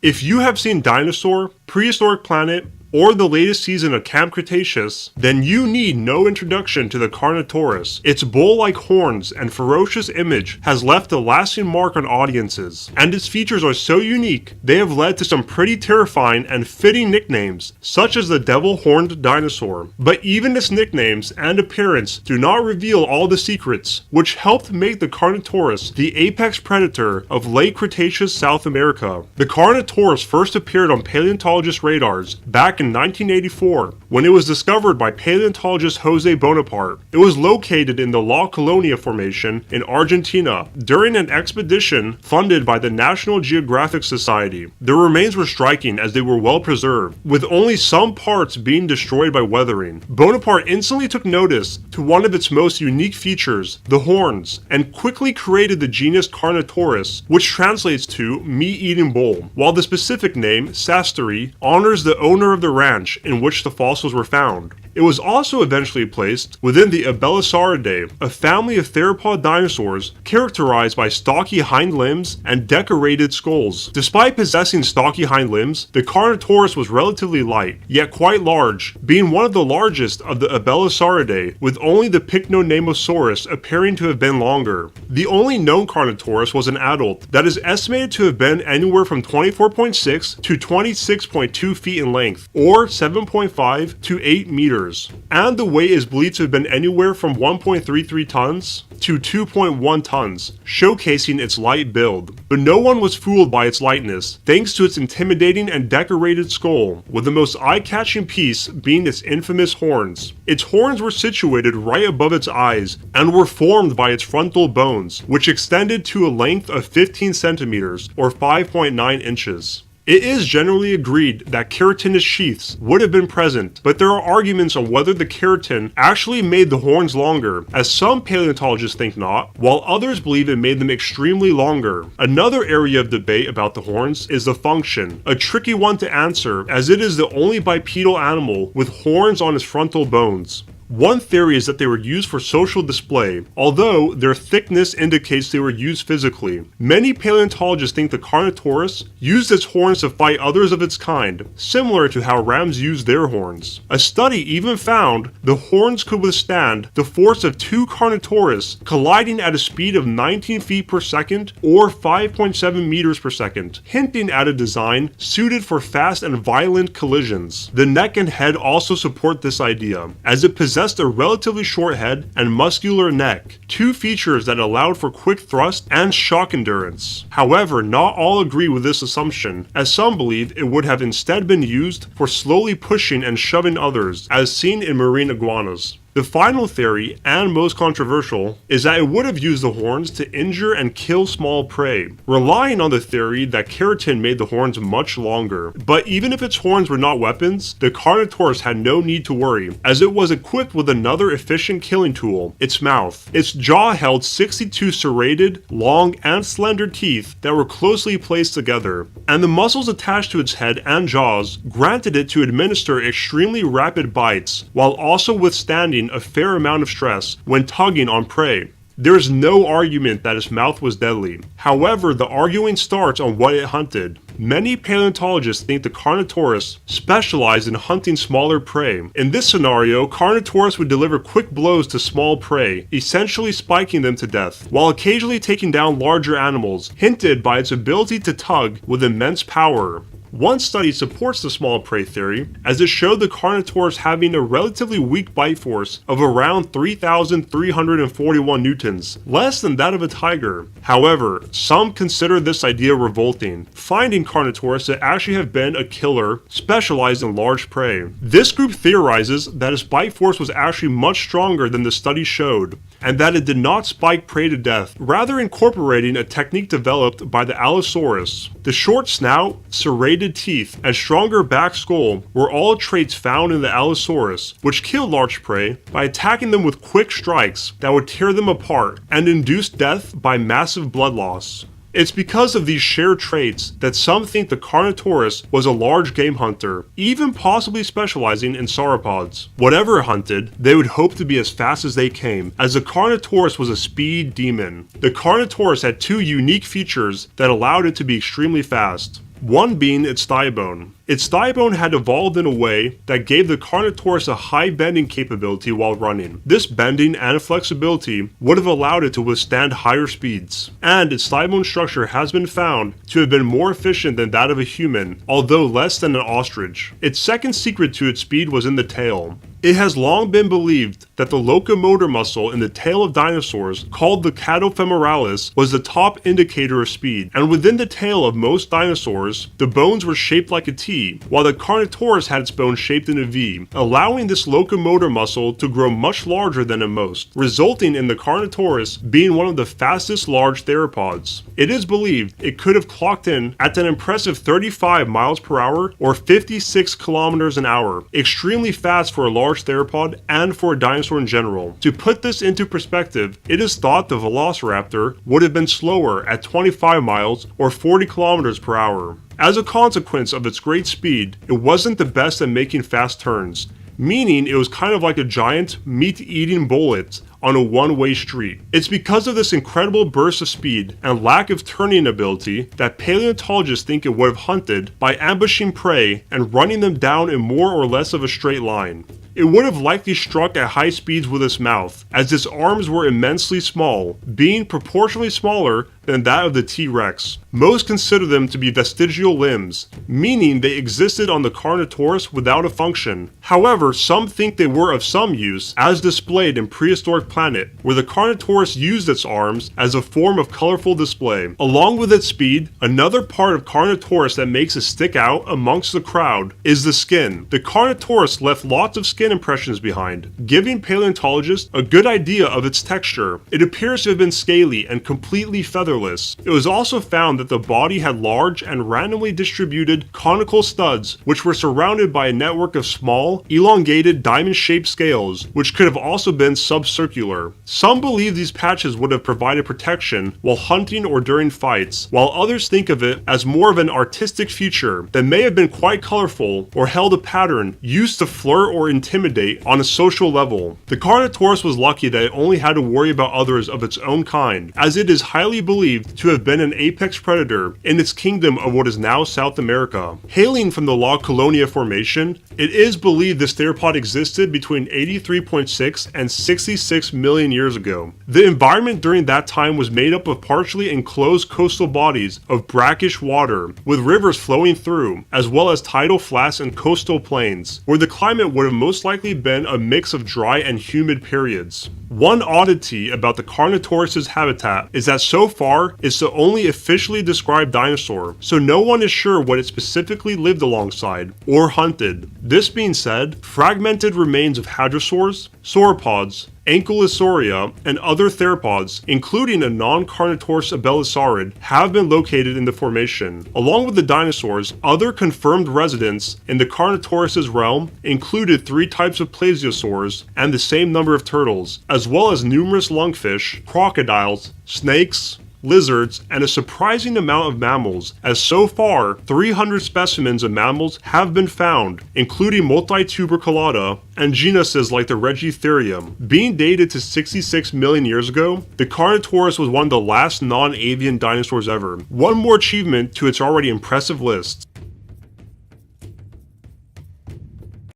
If you have seen Dinosaur, Prehistoric Planet, or the latest season of Camp Cretaceous, then you need no introduction to the Carnotaurus. Its bull-like horns and ferocious image has left a lasting mark on audiences, and its features are so unique, they have led to some pretty terrifying and fitting nicknames, such as the devil-horned dinosaur. But even its nicknames and appearance do not reveal all the secrets, which helped make the Carnotaurus the apex predator of late Cretaceous South America. The Carnotaurus first appeared on paleontologist radars back in 1984, when it was discovered by paleontologist Jose Bonaparte. It was located in the La Colonia Formation in Argentina during an expedition funded by the National Geographic Society. The remains were striking as they were well preserved, with only some parts being destroyed by weathering. Bonaparte instantly took notice to one of its most unique features, the horns, and quickly created the genus Carnotaurus, which translates to meat-eating bull, while the specific name, Sasteri, honors the owner of the ranch in which the fossils were found. It was also eventually placed within the Abelisauridea, a family of theropod dinosaurs characterized by stocky hind limbs and decorated skulls. Despite possessing stocky hind limbs, the Carnotaurus was relatively light, yet quite large, being one of the largest of the Abelisauridea, with only the Pycnonemosaurus appearing to have been longer. The only known Carnotaurus was an adult that is estimated to have been anywhere from 24.6 to 26.2 feet in length, or 7.5 to 8 meters. And the weight is believed to have been anywhere from 1.33 tons to 2.1 tons, showcasing its light build. But no one was fooled by its lightness, thanks to its intimidating and decorated skull, with the most eye-catching piece being its infamous horns. Its horns were situated right above its eyes and were formed by its frontal bones, which extended to a length of 15 centimeters or 5.9 inches. It is generally agreed that keratinous sheaths would have been present, but there are arguments on whether the keratin actually made the horns longer, as some paleontologists think not, while others believe it made them extremely longer. Another area of debate about the horns is the function, a tricky one to answer as it is the only bipedal animal with horns on its frontal bones. One theory is that they were used for social display, although their thickness indicates they were used physically. Many paleontologists think the Carnotaurus used its horns to fight others of its kind, similar to how rams use their horns. A study even found the horns could withstand the force of two Carnotaurus colliding at a speed of 19 feet per second or 5.7 meters per second, hinting at a design suited for fast and violent collisions. The neck and head also support this idea, as it possessed a relatively short head and muscular neck, two features that allowed for quick thrust and shock endurance. However, not all agree with this assumption, as some believe it would have instead been used for slowly pushing and shoving others, as seen in marine iguanas. The final theory, and most controversial, is that it would have used the horns to injure and kill small prey, relying on the theory that keratin made the horns much longer. But even if its horns were not weapons, the Carnotaurus had no need to worry, as it was equipped with another efficient killing tool, its mouth. Its jaw held 62 serrated, long, and slender teeth that were closely placed together, and the muscles attached to its head and jaws granted it to administer extremely rapid bites, while also withstanding a fair amount of stress when tugging on prey. There is no argument that its mouth was deadly. However, the arguing starts on what it hunted. Many paleontologists think the Carnotaurus specialized in hunting smaller prey. In this scenario, Carnotaurus would deliver quick blows to small prey, essentially spiking them to death, while occasionally taking down larger animals, hinted by its ability to tug with immense power. One study supports the small prey theory, as it showed the Carnotaurus having a relatively weak bite force of around 3,341 newtons, less than that of a tiger. However, some consider this idea revolting, finding Carnotaurus to actually have been a killer specialized in large prey. This group theorizes that its bite force was actually much stronger than the study showed, and that it did not spike prey to death, rather incorporating a technique developed by the allosaurus. The short snout, serrated teeth, and stronger back skull were all traits found in the allosaurus, which killed large prey by attacking them with quick strikes that would tear them apart and induce death by massive blood loss. It's because of these shared traits that some think the Carnotaurus was a large game hunter, even possibly specializing in sauropods. Whatever it hunted, they would hope to be as fast as they came, as the Carnotaurus was a speed demon. The Carnotaurus had two unique features that allowed it to be extremely fast. one being its thigh bone. Its thigh bone had evolved in a way that gave the Carnotaurus a high bending capability while running. This bending and flexibility would have allowed it to withstand higher speeds, and its thigh bone structure has been found to have been more efficient than that of a human, although less than an ostrich. Its second secret to its speed was in the tail. It has long been believed that the locomotor muscle in the tail of dinosaurs, called the catofemoralis, was the top indicator of speed, and within the tail of most dinosaurs, the bones were shaped like a T, while the Carnotaurus had its bones shaped in a V, allowing this locomotor muscle to grow much larger than in most, resulting in the Carnotaurus being one of the fastest large theropods. It is believed it could have clocked in at an impressive 35 miles per hour or 56 kilometers an hour, extremely fast for a large theropod and for a dinosaur in general. To put this into perspective, it is thought the velociraptor would have been slower at 25 miles or 40 kilometers per hour. As a consequence of its great speed, it wasn't the best at making fast turns, meaning it was kind of like a giant meat-eating bullet on a one-way street. It's because of this incredible burst of speed and lack of turning ability that paleontologists think it would have hunted by ambushing prey and running them down in more or less of a straight line. It would have likely struck at high speeds with its mouth, as its arms were immensely small, being proportionally smaller than that of the T-Rex. Most consider them to be vestigial limbs, meaning they existed on the Carnotaurus without a function. However, some think they were of some use, as displayed in Prehistoric Planet, where the Carnotaurus used its arms as a form of colorful display. Along with its speed, another part of Carnotaurus that makes it stick out amongst the crowd is the skin. The Carnotaurus left lots of skin impressions behind, giving paleontologists a good idea of its texture. It appears to have been scaly and completely feathered. It was also found that the body had large and randomly distributed conical studs, which were surrounded by a network of small, elongated, diamond-shaped scales, which could have also been subcircular. Some believe these patches would have provided protection while hunting or during fights, while others think of it as more of an artistic feature that may have been quite colorful or held a pattern used to flirt or intimidate on a social level. The Carnotaurus was lucky that it only had to worry about others of its own kind, as it is highly believed to have been an apex predator in its kingdom of what is now South America. Hailing from the La Colonia Formation, it is believed this theropod existed between 83.6 and 66 million years ago. The environment during that time was made up of partially enclosed coastal bodies of brackish water, with rivers flowing through, as well as tidal flats and coastal plains, where the climate would have most likely been a mix of dry and humid periods. One oddity about the Carnotaurus' habitat is that so far it's the only officially described dinosaur, so no one is sure what it specifically lived alongside or hunted. This being said, fragmented remains of hadrosaurs, sauropods, Ankylosauria, and other theropods, including a non-Carnotaurus abelosaurid, have been located in the formation. Along with the dinosaurs, other confirmed residents in the Carnotaurus' realm included 3 types of plesiosaurs and the same number of turtles, as well as numerous lungfish, crocodiles, snakes, lizards, and a surprising amount of mammals, as so far 300 specimens of mammals have been found, including multituberculata and genuses like the Regitherium. Being dated to 66 million years ago, the Carnotaurus was one of the last non-avian dinosaurs ever. One more achievement to its already impressive list.